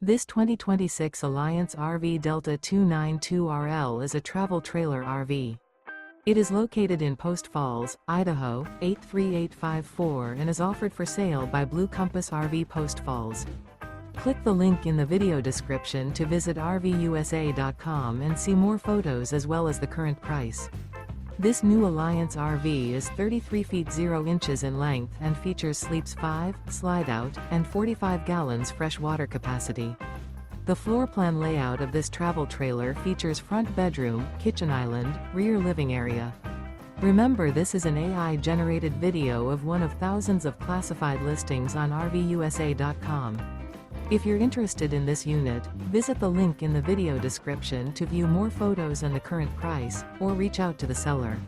This 2026 Alliance RV Delta 292RL is a travel trailer RV. It is located in Post Falls, Idaho, 83854 and is offered for sale by Blue Compass RV Post Falls. Click the link in the video description to visit RVUSA.com and see more photos as well as the current price. This new Alliance RV is 33 feet 0 inches in length and features sleeps 5, slide-out, and 45 gallons fresh water capacity. The floor plan layout of this travel trailer features front bedroom, kitchen island, rear living area. Remember, this is an AI-generated video of one of thousands of classified listings on RVUSA.com. If you're interested in this unit, visit the link in the video description to view more photos and the current price, or reach out to the seller.